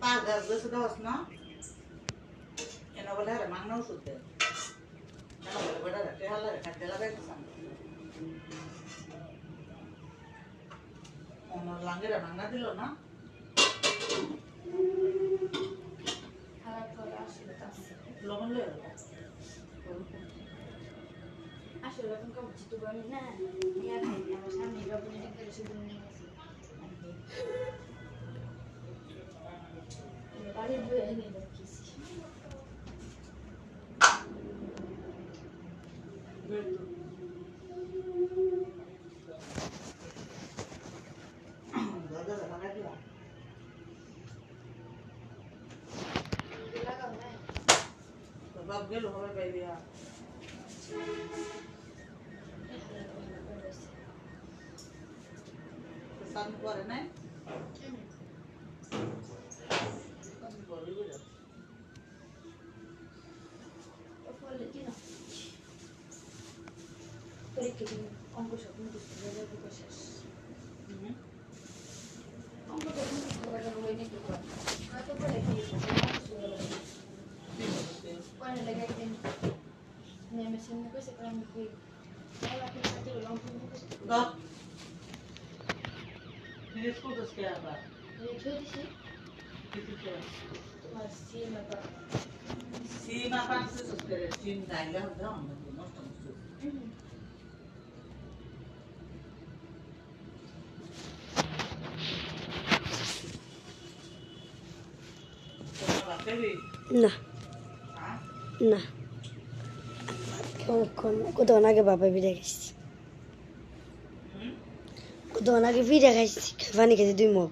পাঁচ গাছ দশ না কেন বলে আরে মাংনা ওষুধ দেয় কেন বলে বেটা রে হালা রে কাটতে লাগাইতে সাম ওনার লাঙ্গেরা মাংনা দিল না লবণ লয়ে আসলে এখন কাম চিতু বানি না ইয়া খাই আমার সামনে বাবু নিয়ে করে শুধু নিয়ে গেছে বাড়ি বয়ে এনে রাখিছি দাদা লাগাই দিলা লাগাও না তো বাপ গেল হবে বাইরিয়া সামনে করে নাই ফলে কি না পরীক্ষা দিন অঙ্ক সব মুখস্থ হয়ে যাবে শেষ অঙ্ক তো মুখস্থ করা হয়ে নাকি কত বলে কি পরে লাগে একদিন নেমেছেন না কইছে কারণ কি আপনি সাথে অঙ্ক মুখস্থ দাও ফিনিশ করতেছ কে আবার রেখে দিছি কিছু তোমার সিমা পা সীমা পাঁচশো করে সিম ডাইলা হতে আমরা নষ্ট করছি না না কতক্ষণ আগে বাবা বিড়ে গেছি কতক্ষণ আগে বিড়ে খাইছি পানি খেতে 2 মগ